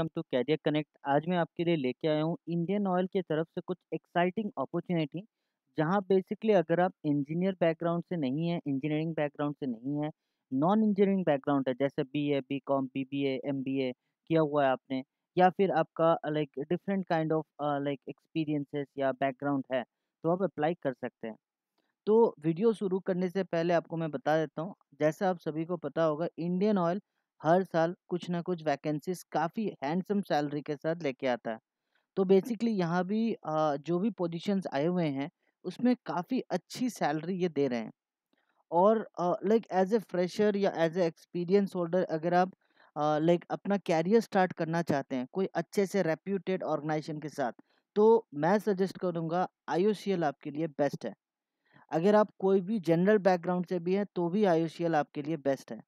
Welcome to career connect. आज मैं आपके लिए लेके आया हूँ इंडियन ऑयल की तरफ से कुछ एक्साइटिंग अपॉर्चुनिटी, जहाँ बेसिकली अगर आप इंजीनियर बैकग्राउंड से नहीं है, इंजीनियरिंग बैकग्राउंड से नहीं है, नॉन इंजीनियरिंग बैकग्राउंड है, जैसे बीए, बीकॉम, बीबीए, एमबीए किया हुआ है आपने, या फिर आपका like different kind of like experiences या बैकग्राउंड है, तो आप अप्लाई कर सकते हैं। तो वीडियो शुरू करने से पहले आपको मैं बता देता हूँ, जैसा आप सभी को पता होगा, इंडियन ऑयल हर साल कुछ ना कुछ वैकेंसीज काफ़ी हैंडसम सैलरी के साथ लेके आता है। तो बेसिकली यहाँ भी जो भी पोजीशंस आए हुए हैं, उसमें काफ़ी अच्छी सैलरी ये दे रहे हैं। और लाइक एज ए फ्रेशर या एज ए एक्सपीरियंस होल्डर, अगर आप लाइक अपना कैरियर स्टार्ट करना चाहते हैं कोई अच्छे से रेप्यूटेड ऑर्गेनाइजेशन के साथ, तो मैं सजेस्ट करूँगा आईओसीएल आपके लिए बेस्ट है। अगर आप कोई भी जनरल बैकग्राउंड से भी हैं तो भी आईओसीएल आपके लिए बेस्ट है।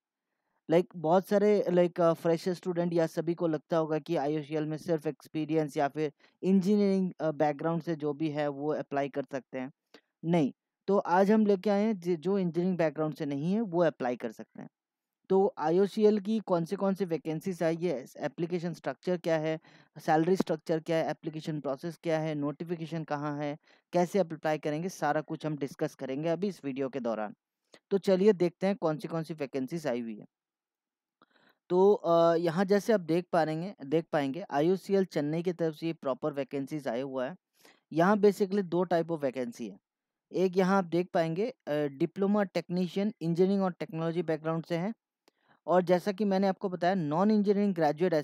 लाइक बहुत सारे लाइक फ्रेशर स्टूडेंट या सभी को लगता होगा कि आईओसीएल में सिर्फ एक्सपीरियंस या फिर इंजीनियरिंग बैकग्राउंड से जो भी है वो अप्लाई कर सकते हैं। नहीं, तो आज हम लेके आए हैं जो इंजीनियरिंग बैकग्राउंड से नहीं है वो अप्लाई कर सकते हैं। तो आईओसीएल की कौन से वैकेंसीज आई है, एप्लीकेशन स्ट्रक्चर क्या है, सैलरी स्ट्रक्चर क्या है, एप्लीकेशन प्रोसेस क्या है, नोटिफिकेशन कहाँ है, कैसे अप्लाई करेंगे, सारा कुछ हम डिस्कस करेंगे अभी इस वीडियो के दौरान। तो चलिए देखते हैं कौन सी वैकेंसीज आई हुई है। तो यहाँ जैसे आप देख पाएंगे आईओसीएल चेन्नई की तरफ से ये प्रॉपर वैकेंसीज आया हुआ है। यहाँ बेसिकली दो टाइप ऑफ वैकेंसी है। एक यहाँ आप देख पाएंगे डिप्लोमा टेक्नीशियन इंजीनियरिंग और टेक्नोलॉजी बैकग्राउंड से है, और जैसा कि मैंने आपको बताया non engineering graduate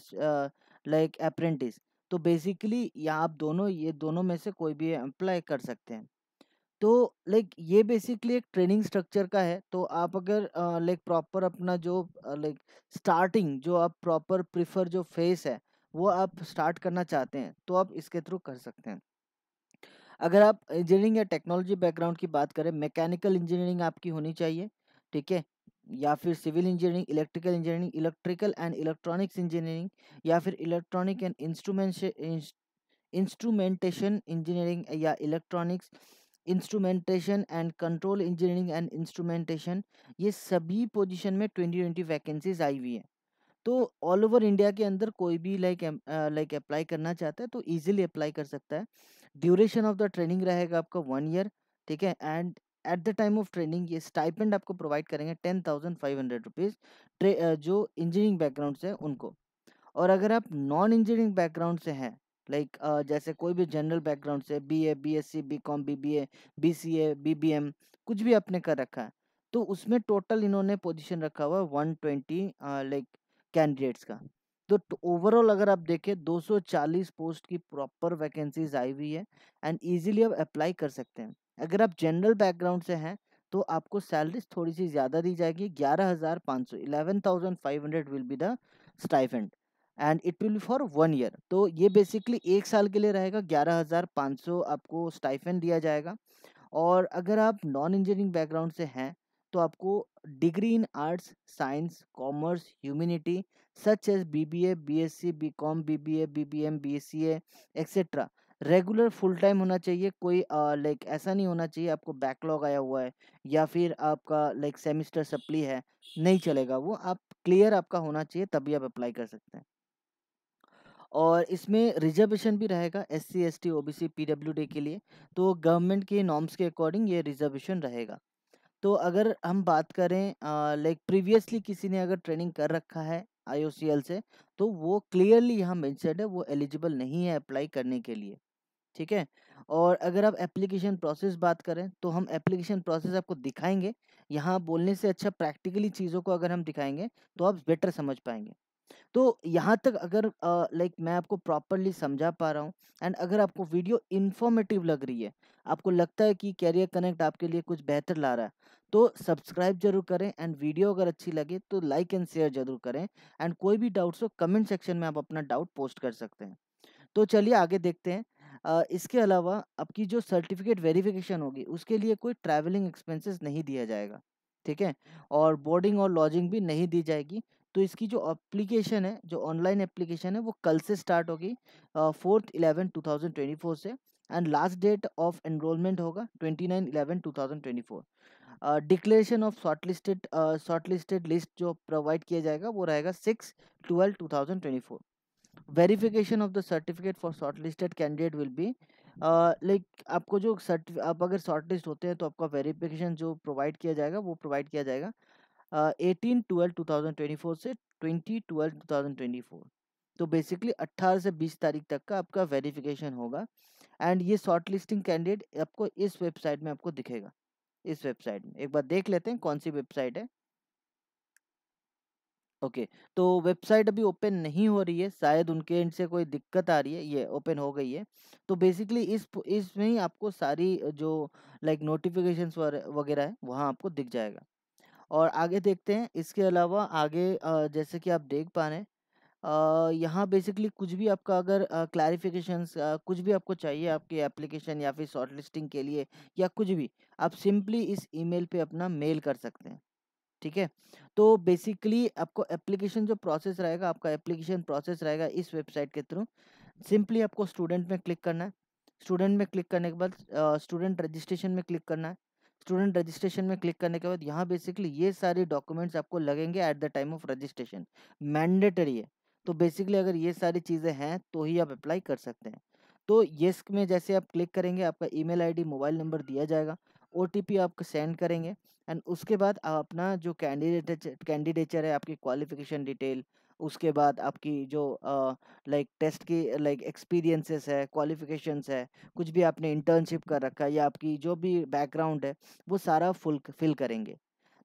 like apprentice. तो बेसिकली यहाँ आप ये दोनों में से कोई भी अप्लाई कर सकते हैं। तो लाइक ये बेसिकली एक ट्रेनिंग स्ट्रक्चर का है। तो आप अगर लाइक प्रॉपर अपना जो लाइक स्टार्टिंग जो आप प्रॉपर प्रिफर जो फेस है वो आप स्टार्ट करना चाहते हैं तो आप इसके थ्रू कर सकते हैं। अगर आप इंजीनियरिंग या टेक्नोलॉजी बैकग्राउंड की बात करें, मैकेनिकल इंजीनियरिंग आपकी होनी चाहिए, ठीक है, या फिर civil engineering, electrical engineering, electrical and electronics engineering, या फिर इलेक्ट्रॉनिक एंड इंस्ट्रूमेंटेशन इंजीनियरिंग, या electronics instrumentation and control engineering and instrumentation. ये सभी पोजीशन में 2020 वैकेंसीज आई हुई है। तो ऑल ओवर इंडिया के अंदर कोई भी लाइक अप्लाई करना चाहता है तो इजीली अप्लाई कर सकता है। ड्यूरेशन ऑफ द ट्रेनिंग रहेगा आपका 1 ईयर, ठीक है। And at the time of training ये स्टाइपेंड आपको प्रोवाइड करेंगे 10,500 रुपीज़, जो इंजीनियरिंग बैकग्राउंड से है उनको। और अगर आप नॉन इंजीनियरिंग बैकग्राउंड से हैं, लाइक जैसे कोई भी जनरल बैकग्राउंड से BA, BSc, BCom, BBA, BCA, BBM, कुछ भी आपने कर रखा है, तो उसमें टोटल इन्होंने पोजीशन रखा हुआ है 120 लाइक कैंडिडेट्स का। तो ओवरऑल अगर आप देखें 240 पोस्ट की प्रॉपर वैकेंसीज आई हुई है, एंड इजीली आप अप्लाई कर सकते हैं। अगर आप जनरल बैकग्राउंड से हैं तो आपको सैलरी थोड़ी सी ज़्यादा दी जाएगी, 11,500, 11,500 will be the stipend, and it will for 1 year. तो ये बेसिकली 1 साल के लिए रहेगा, 11,500 आपको स्टाइफेंड दिया जाएगा। और अगर आप नॉन इंजीनियरिंग बैकग्राउंड से हैं तो आपको degree in arts, science, commerce, humanity, such as BBA, BSc, BCom, BBA, BBM, BCA etcetera, regular full time होना चाहिए। कोई लाइक ऐसा नहीं होना चाहिए आपको बैकलॉग आया हुआ है या फिर आपका लाइक सेमिस्टर सप्ली है, नहीं चलेगा वो। आप क्लियर आपका होना चाहिए तभी आप अप्लाई कर सकते हैं। और इसमें रिजर्वेशन भी रहेगा एससी, एसटी, ओबीसी, पीडब्ल्यूडी के लिए। तो गवर्नमेंट के नॉर्म्स के अकॉर्डिंग ये रिजर्वेशन रहेगा। तो अगर हम बात करें लाइक प्रीवियसली किसी ने अगर ट्रेनिंग कर रखा है आईओसीएल से, तो वो क्लियरली यहाँ मेंशन्ड है, वो एलिजिबल नहीं है अप्लाई करने के लिए, ठीक है। और अगर आप एप्लीकेशन प्रोसेस बात करें तो हम एप्लीकेशन प्रोसेस आपको दिखाएंगे। यहाँ बोलने से अच्छा प्रैक्टिकली चीज़ों को अगर हम दिखाएंगे तो आप बेटर समझ पाएंगे। तो यहाँ तक अगर लाइक मैं आपको प्रॉपरली समझा पा रहा हूँ, एंड अगर आपको वीडियो इन्फॉर्मेटिव लग रही है, आपको लगता है कि कैरियर कनेक्ट आपके लिए कुछ बेहतर ला रहा है, तो सब्सक्राइब जरूर करें, एंड वीडियो अगर अच्छी लगे तो लाइक एंड शेयर जरूर करें। एंड कोई भी डाउट्स हो कमेंट सेक्शन में आप अपना डाउट पोस्ट कर सकते हैं। तो चलिए आगे देखते हैं। इसके अलावा आपकी जो सर्टिफिकेट वेरिफिकेशन होगी उसके लिए कोई ट्रैवलिंग एक्सपेंसेस नहीं दिया जाएगा, ठीक है, और बोर्डिंग और लॉजिंग भी नहीं दी जाएगी। तो इसकी जो एप्लीकेशन है, जो ऑनलाइन एप्लीकेशन है, वो कल से स्टार्ट होगी 4/11/2024 से, and last date of enrolment होगा 29/11/2024। डिक्लेरेशन ऑफ शॉर्टलिस्टेड लिस्ट जो प्रोवाइड किया जाएगा वो रहेगा 6/12/2024। Verification of the certificate for shortlisted candidate will be like आपको जो आप अगर शॉर्टलिस्ट होते हैं तो आपका वेरिफिकेशन जो प्रोवाइड किया जाएगा वो प्रोवाइड किया जाएगा 18/12/2024 से 20/12/2024। तो बेसिकली 18 से 20 तारीख तक का आपका वेरिफिकेशन होगा। एंड ये शॉर्ट लिस्टिंग कैंडिडेट आपको इस वेबसाइट में आपको दिखेगा। इस वेबसाइट में एक बार देख लेते हैं कौन सी वेबसाइट है। ओके, तो वेबसाइट अभी ओपन नहीं हो रही है, शायद उनके एंड से कोई दिक्कत आ रही है। ये ओपन हो गई है। तो बेसिकली इसमें ही आपको सारी जो लाइक नोटिफिकेशंस वगैरह है वहाँ आपको दिख जाएगा। और आगे देखते हैं, इसके अलावा आगे जैसे कि आप देख पा रहे हैं यहाँ बेसिकली कुछ भी आपका अगर क्लैरिफिकेशंस कुछ भी आपको चाहिए आपकी एप्लीकेशन या फिर शॉर्ट लिस्टिंग के लिए या कुछ भी, आप सिंपली इस ईमेल पे अपना मेल कर सकते हैं। ठीक है, तो बेसिकली आपको एप्लीकेशन जो प्रोसेस रहेगा, आपका एप्लीकेशन प्रोसेस रहेगा इस वेबसाइट के थ्रू। सिंपली आपको स्टूडेंट में क्लिक करना है। स्टूडेंट में क्लिक करने के बाद स्टूडेंट रजिस्ट्रेशन में क्लिक करना है। स्टूडेंट रजिस्ट्रेशन में क्लिक करने के बाद यहाँ बेसिकली ये सारे डॉक्यूमेंट्स आपको लगेंगे at the time of registration, mandatory है। तो बेसिकली अगर ये सारी चीज़ें हैं तो ही आप अप्लाई कर सकते हैं। तो येस में जैसे आप क्लिक करेंगे आपका ईमेल आईडी मोबाइल नंबर दिया जाएगा, ओटीपी आप सेंड करेंगे। एंड उसके बाद आप अपना जो कैंडिडेचर है, आपकी क्वालिफिकेशन डिटेल, उसके बाद आपकी जो लाइक टेस्ट की लाइक एक्सपीरियंसेस है, क्वालिफिकेशंस है, कुछ भी आपने इंटर्नशिप कर रखा है या आपकी जो भी बैकग्राउंड है, वो सारा फुल फिल करेंगे।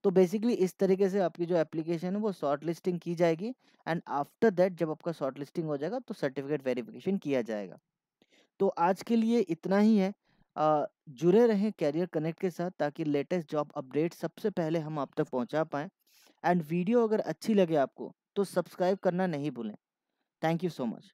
तो बेसिकली इस तरीके से आपकी जो एप्लीकेशन है वो शॉर्ट लिस्टिंग की जाएगी। एंड आफ्टर दैट जब आपका शॉर्ट लिस्टिंग हो जाएगा तो सर्टिफिकेट वेरिफिकेशन किया जाएगा। तो आज के लिए इतना ही है। जुड़े रहें कैरियर कनेक्ट के साथ ताकि लेटेस्ट जॉब अपडेट सबसे पहले हम आप तक पहुंचा पाएँ। एंड वीडियो अगर अच्छी लगे आपको तो सब्सक्राइब करना नहीं भूलें। Thank you so much.